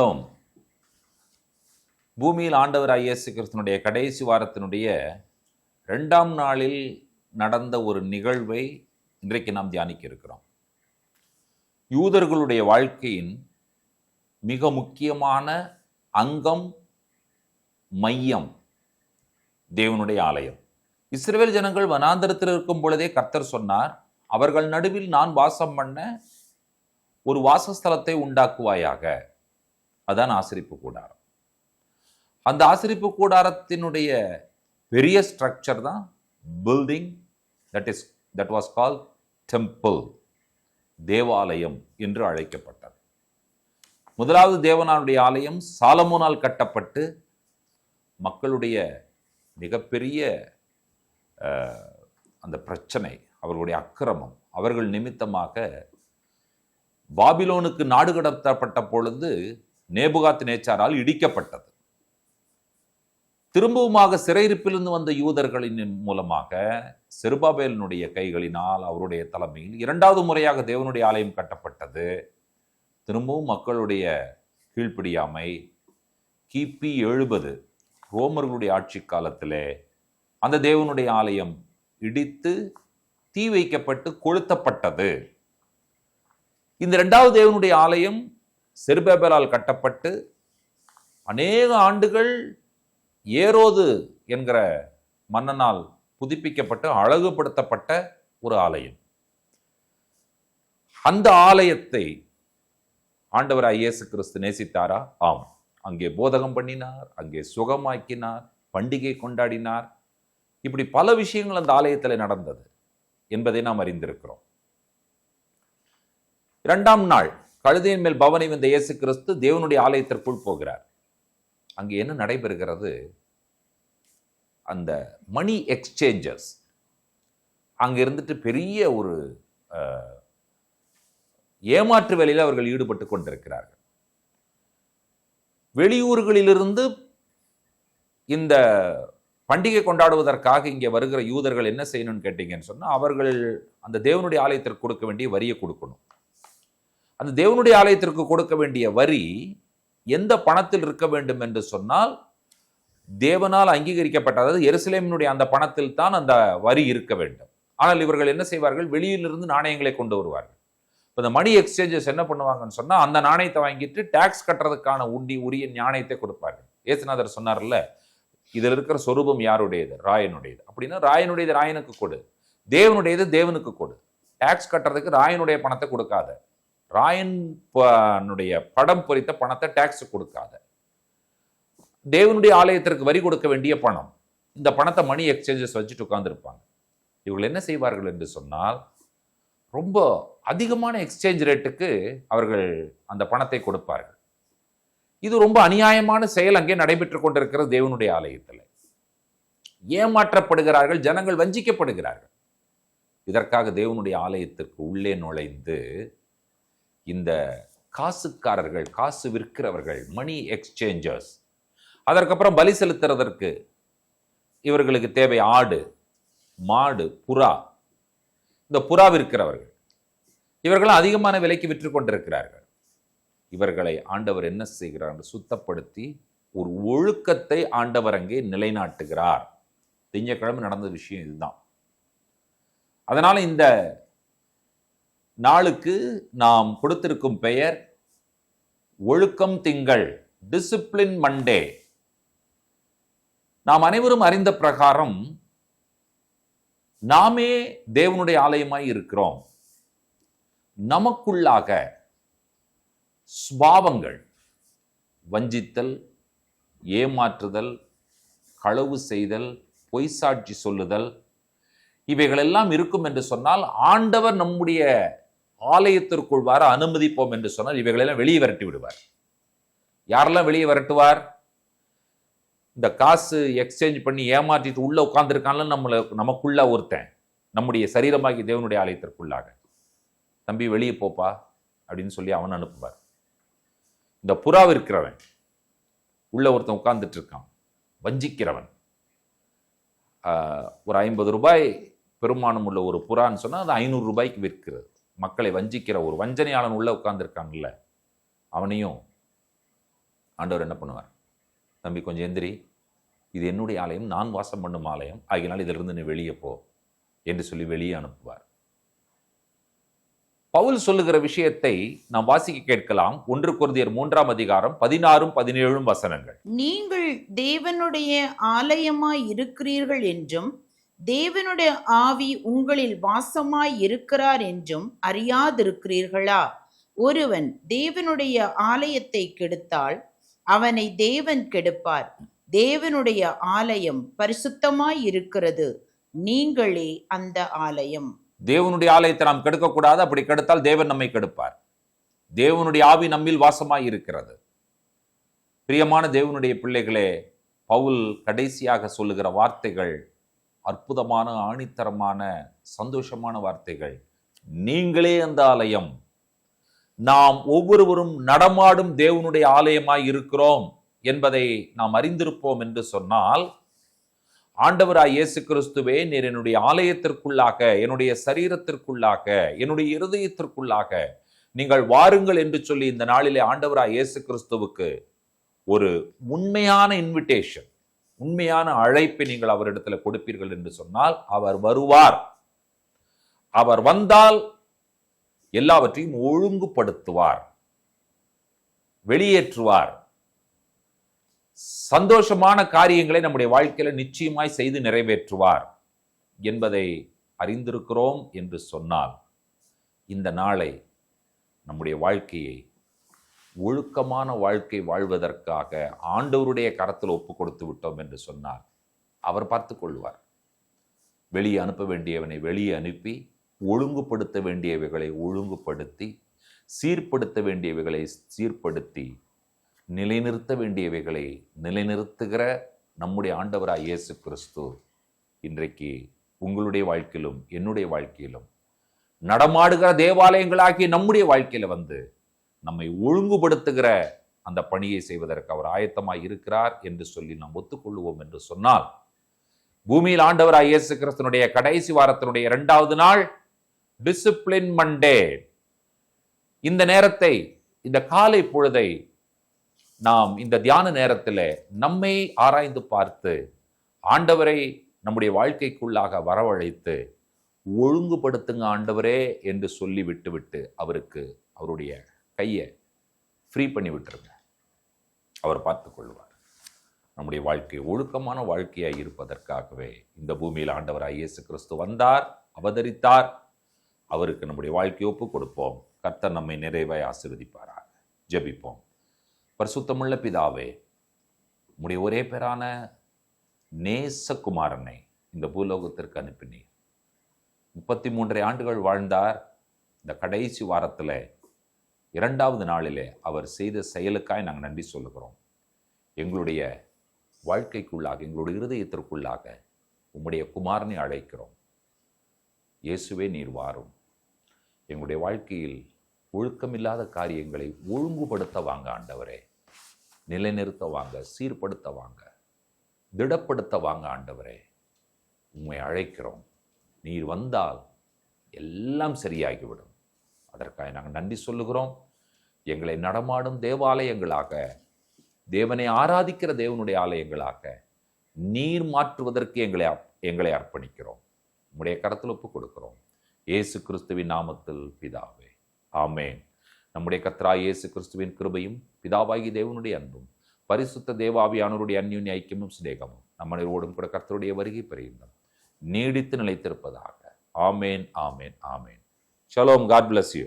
Shalom. பூமியில் ஆண்டவர் இயேசு கிறிஸ்துவினுடைய கடைசி வாரத்தினுடைய 2ஆம் நாளில் நடந்த ஒரு நிகழ்வை இன்றைக்கு நாம் தியானிக்க இருக்கிறோம். யூதர்களுடைய வாழ்க்கையின் மிக முக்கியமான அங்கம், மையம் தேவனுடைய ஆலயம். இஸ்ரவேல் ஜனங்கள் வனாந்தரத்தில் இருக்கும் பொழுதே கர்த்தர் சொன்னார், அவர்கள் நடுவில் நான் வாசம் பண்ண ஒரு வாசஸ்தலத்தை உண்டாக்குவாயாக. அதான் ஆசரிப்பு கூடாரம். அந்த ஆசரிப்பு கூடாரத்தினுடைய பெரிய ஸ்ட்ரக்சர் தான் building, that was called temple, தேவாலயம் என்று அழைக்கப்பட்டது. முதலாவது தேவனுடைய ஆலயம் சாலமோனால் கட்டப்பட்டு மக்களுடைய மிகப்பெரிய அந்த பிரச்சனை, அவர்களுடைய அக்கிரமம், அவர்கள் நிமித்தமாக பாபிலோனுக்கு நாடு கடத்தப்பட்ட பொழுது நேபுகாத் நேச்சாரால் இடிக்கப்பட்டது. திரும்பவுமாக சிறையிருப்பிலிருந்து வந்த யூதர்களின் மூலமாக செருபாபேலினுடைய கைகளினால், அவருடைய தலைமையில் 2வது முறையாக தேவனுடைய ஆலயம் கட்டப்பட்டது. திரும்பவும் மக்களுடைய கீழ்ப்படியாமை, கிபி 70 ரோமர்களுடைய ஆட்சி காலத்திலே அந்த தேவனுடைய ஆலயம் இடித்து தீ வைக்கப்பட்டு கொளுத்தப்பட்டது. இந்த 2வது தேவனுடைய ஆலயம் செருபாபேலால் கட்டப்பட்டு அநேக ஆண்டுகள் ஏரோது என்கிற மன்னனால் புதுப்பிக்கப்பட்டு அழகுபடுத்தப்பட்ட ஒரு ஆலயம். அந்த ஆலயத்தை ஆண்டவராய் இயேசு கிறிஸ்து நேசித்தாரா? ஆம். அங்கே போதகம் பண்ணினார், அங்கே சுகமாக்கினார், பண்டிகை கொண்டாடினார். இப்படி பல விஷயங்கள் அந்த ஆலயத்தில் நடந்தது என்பதை நாம் அறிந்திருக்கிறோம். 2ஆம் நாள் கழுதையின் மேல் பவனி வந்த இயேசு கிறிஸ்து தேவனுடைய ஆலயத்திற்குள் போகிறார். அங்கே என்ன நடைபெறுகிறது? அந்த மணி எக்ஸ்சேஞ்சர்ஸ் அங்க இருந்துட்டு பெரிய ஒரு ஏமாற்று வேலையில் அவர்கள் ஈடுபட்டு கொண்டிருக்கிறார்கள். வெளியூர்களிலிருந்து இந்த பண்டிகை கொண்டாடுவதற்காக இங்கே வருகிற யூதர்கள் என்ன செய்யணும்னு கேட்டீங்கன்னு சொன்னா, அவர்கள் அந்த தேவனுடைய ஆலயத்திற்கு கொடுக்க வேண்டிய வரியை கொடுக்கணும். அந்த தேவனுடைய ஆலயத்திற்கு கொடுக்க வேண்டிய வரி எந்த பணத்தில் இருக்க வேண்டும் என்று சொன்னால், தேவனால் அங்கீகரிக்கப்பட்ட, அதாவது எருசலேமினுடைய அந்த பணத்தில் தான் அந்த வரி இருக்க வேண்டும். ஆனால் இவர்கள் என்ன செய்வார்கள்? வெளியிலிருந்து நாணயங்களை கொண்டு வருவார்கள். இந்த மணி எக்ஸ்சேஞ்சஸ் என்ன பண்ணுவாங்கன்னு சொன்னா, அந்த நாணயத்தை வாங்கிட்டு டாக்ஸ் கட்டுறதுக்கான உரிய நாணயத்தை கொடுப்பார்கள். இயேசுநாதர் சொன்னார்ல, இதில் இருக்கிற சொரூபம் யாருடையது? ராயனுடையது. அப்படின்னா ராயனுடையது ராயனுக்கு கொடு, தேவனுடையது தேவனுக்கு கொடு. டாக்ஸ் கட்டுறதுக்கு ராயனுடைய பணத்தை கொடுக்காத, ராயனுடைய படம் பொறித்த பணத்தை டாக்ஸ் கொடுக்காத. தேவனுடைய ஆலயத்திற்கு வரி கொடுக்க வேண்டிய பணம், இந்த பணத்தை மணி எக்ஸ்சேஞ்சஸ் வச்சுட்டு உட்கார்ந்துருப்பாங்க. இவர்கள் என்ன செய்வார்கள் என்று சொன்னால், ரொம்ப அதிகமான எக்ஸ்சேஞ்ச் ரேட்டுக்கு அவர்கள் அந்த பணத்தை கொடுப்பார்கள். இது ரொம்ப அநியாயமான செயல் அங்கே நடைபெற்று கொண்டிருக்கிற தேவனுடைய ஆலயத்தில். ஏமாற்றப்படுகிறார்கள், ஜனங்கள் வஞ்சிக்கப்படுகிறார்கள். இதற்காக தேவனுடைய ஆலயத்திற்கு உள்ளே நுழைந்து இந்த காசுக்காரர்கள், காசு விற்கிறவர்கள், மணி எக்ஸ்சேஞ்சர்ஸ், அதற்கப்புறம் பலி செலுத்துறதற்கு இவர்களுக்கு தேவை ஆடு, மாடு, புறா. இந்த புறா விற்கிறவர்கள், இவர்கள் அதிகமான விலைக்கு விற்று கொண்டிருக்கிறார்கள். இவர்களை ஆண்டவர் என்ன செய்கிறார்? சுத்தப்படுத்தி ஒரு ஒழுக்கத்தை ஆண்டவர் அங்கே நிலைநாட்டுகிறார். திங்கட்கிழமை நடந்த விஷயம் இதுதான். அதனால இந்த நாளுக்கு நாம் கொடுத்திருக்கும் பெயர் ஒழுக்கம் திங்கள், டிசிப்ளின் மண்டே. நாம் அனைவரும் அறிந்த பிரகாரம் நாமே தேவனுடைய ஆலயமாய் இருக்கிறோம். நமக்குள்ளாக சுபாவங்கள், வஞ்சித்தல், ஏமாற்றுதல், களவு செய்தல், பொய் சாட்சி சொல்லுதல், இவைகள் எல்லாம் இருக்கும் என்று சொன்னால், ஆண்டவர் நம்முடைய ஆலயத்திற்குள் வர அனுமதிப்போம் என்று சொன்னால் இவைகளெல்லாம் வெளியே விரட்டி விடுவார். யாரெல்லாம் வெளியே விரட்டுவார்? இந்த காசு எக்ஸ்சேஞ்ச் பண்ணி ஏமாற்றிட்டு உள்ள உட்கார்ந்துருக்கான்ல நமக்குள்ள ஒருத்தன், நம்முடைய சரீரமாகி தேவனுடைய ஆலயத்திற்குள்ளாக, தம்பி வெளியே போப்பா அப்படின்னு சொல்லி அவன் அனுப்புவார். இந்த புறா விற்கிறவன், உள்ள ஒருத்தன் உட்கார்ந்துட்டு இருக்கான், வஞ்சிக்கிறவன், ஒரு 50 ரூபாய் பெருமானம் உள்ள ஒரு புறான்னு சொன்னா அது 500 ரூபாய்க்கு விற்கிறது. மக்களை வஞ்சிக்கிற ஒரு வஞ்சனையாளன் உள்ள உட்கார்ந்துருக்காங்கல்ல, அவனையும் ஆண்டவர் என்ன பண்ணுவார்? தம்பி கொஞ்சம் எந்திரி, இது என்னுடைய ஆலயம், நான் வாசம் பண்ணும் ஆலயம், ஆகினால் இதிலிருந்து நீ வெளியே போ என்று சொல்லி வெளியே அனுப்புவார். பவுல் சொல்லுகிற விஷயத்தை நாம் வாசிக்க கேட்கலாம். 1 கொரிந்தியர் 3ஆம் அதிகாரம் 16, 17 வசனங்கள். நீங்கள் தேவனுடைய ஆலயமாய் இருக்கிறீர்கள் என்றும் தேவனுடைய ஆவி உங்களில் வாசமாய் இருக்கிறார் என்றும் அறியாதிருக்கிறீர்களா? ஒருவன் தேவனுடைய ஆலயத்தை கெடுத்தால் அவனை தேவன் கெடுப்பார். தேவனுடைய ஆலயம் பரிசுத்தமாய் இருக்கிறது, நீங்களே அந்த ஆலயம். தேவனுடைய ஆலயத்தை நாம் கெடுக்கக்கூடாது. அப்படி கெடுத்தால் தேவன் நம்மை கெடுப்பார். தேவனுடைய ஆவி நம்மில் வாசமாய் இருக்கிறது. பிரியமான தேவனுடைய பிள்ளைகளே, பவுல் கடைசியாக சொல்லுகிற வார்த்தைகள் அற்புதமான, ஆணித்தரமான, சந்தோஷமான வார்த்தைகள். நீங்களே அந்த ஆலயம். நாம் ஒவ்வொருவரும் நடமாடும் தேவனுடைய ஆலயமாய் இருக்கிறோம் என்பதை நாம் அறிந்திருப்போம் என்று சொன்னால், ஆண்டவராய் இயேசு கிறிஸ்துவே, நீர் என்னுடைய ஆலயத்திற்குள்ளாக, என்னுடைய சரீரத்திற்குள்ளாக, என்னுடைய இருதயத்திற்குள்ளாக நீங்கள் வாருங்கள் என்று சொல்லி இந்த நாளிலே ஆண்டவராய் இயேசு கிறிஸ்துவுக்கு ஒரு உண்மையான இன்விடேஷன், உண்மையான அழைப்பை நீங்கள் அவரிடத்துல கொடுப்பீர்கள் என்று சொன்னால் அவர் வருவார். அவர் வந்தால் எல்லாவற்றையும் ஒழுங்குபடுத்துவார், வெளியேற்றுவார். சந்தோஷமான காரியங்களை நம்முடைய வாழ்க்கையில நிச்சயமாய் செய்து நிறைவேற்றுவார் என்பதை அறிந்திருக்கிறோம் என்று சொன்னால், இந்த நாளை நம்முடைய வாழ்க்கையை ஒழுக்கமான வாழ்க்கை வாழ்வதற்காக ஆண்டவருடைய கரத்தில் ஒப்பு கொடுத்து விட்டோம் என்று சொன்னால் அவர் பார்த்து கொள்வார். வெளியே அனுப்ப வேண்டியவனை வெளியே அனுப்பி, ஒழுங்குபடுத்த வேண்டியவைகளை ஒழுங்குபடுத்தி, சீர்படுத்த வேண்டியவைகளை சீர்படுத்தி, நிலைநிறுத்த வேண்டியவைகளை நிலைநிறுத்துகிற நம்முடைய ஆண்டவராய் இயேசு கிறிஸ்து இன்றைக்கு உங்களுடைய வாழ்க்கையிலும் என்னுடைய வாழ்க்கையிலும் நடமாடுகிற தேவாலயங்களாகிய நம்முடைய வாழ்க்கையில வந்து நம்மை ஒழுங்குபடுத்துகிற அந்த பணியை செய்வதற்கு அவர் ஆயத்தமாய் இருக்கிறார் என்று சொல்லி நாம் ஒத்துக்கொள்வோம் என்று சொன்னால், பூமியில் ஆண்டவராய் இயேசு கிறிஸ்துனுடைய கடைசி வாரத்தினுடைய 2வது நாள் டிசிப்ளின் மண்டே. இந்த நேரத்தை, இந்த காலை பொழுதை நாம் இந்த தியான நேரத்தில் நம்மை ஆராய்ந்து பார்த்து ஆண்டவரை நம்முடைய வாழ்க்கைக்குள்ளாக வரவழைத்து ஒழுங்குபடுத்துங்க ஆண்டவரே என்று சொல்லி விட்டு அவருக்கு அவருடைய கையை ஃப்ரீ பண்ணி விட்டுருங்க. அவர் பார்த்து கொள்வார். நம்முடைய வாழ்க்கை ஒழுக்கமான வாழ்க்கையாய் இருப்பதற்காகவே இந்த பூமியில் ஆண்டவராய் இயேசு கிறிஸ்து வந்தார், அவதரித்தார். அவருக்கு நம்முடைய வாழ்க்கையை ஒப்பு கொடுப்போம். கர்த்தர் நம்மை நிறைவாய் ஆசீர்வதிப்பாராக. ஜெபிப்போம். பரிசுத்தமுள்ள பிதாவே, உம்முடைய ஒரே பேரான நேசகுமாரனை இந்த பூலோகத்திற்கு அனுப்பினீர். 33 ஆண்டுகள் வாழ்ந்தார். இந்த கடைசி வாரத்தில் 2வது நாளிலே அவர் செய்த செயலுக்காய் நாங்கள் நன்றி சொல்லுகிறோம். எங்களுடைய வாழ்க்கைக்குள்ளாக, எங்களுடைய இருதயத்திற்குள்ளாக உம்முடைய குமாரனை அழைக்கிறோம். இயேசுவே, நீர் வாரும். எங்களுடைய வாழ்க்கையில் ஒழுக்கமில்லாத காரியங்களை ஒழுங்குபடுத்த வாங்க ஆண்டவரே, நிலைநிறுத்த வாங்க, சீர்படுத்த வாங்க, திடப்படுத்த வாங்க ஆண்டவரே. உம்மை அழைக்கிறோம். நீர் வந்தால் எல்லாம் சரியாகிவிடும். அதற்காக நாங்கள் நன்றி சொல்லுகிறோம். எங்களை நடமாடும் தேவாலயங்களாக, தேவனை ஆராதிக்கிற தேவனுடைய ஆலயங்களாக நீர் மாற்றுவதற்கு எங்களை அர்ப்பணிக்கிறோம். உம்முடைய கரத்தில் ஒப்பு கொடுக்கிறோம். இயேசு கிறிஸ்துவின் நாமத்தில் பிதாவே, ஆமேன். நம்முடைய கர்த்தராகிய இயேசு கிறிஸ்துவின் கிருபையும் பிதாவாகிய தேவனுடைய அன்பும் பரிசுத்த தேவாவியானவருடைய அந்யோன்ய ஐக்கியமும் சிநேகமும் நம்ம அனைவரோடும் கூட கர்த்தருடைய வருகை பெறுகின்றோம் நீடித்து நிலைத்திருப்பதாக. ஆமேன், ஆமேன், ஆமேன். ஷலோம். God bless you.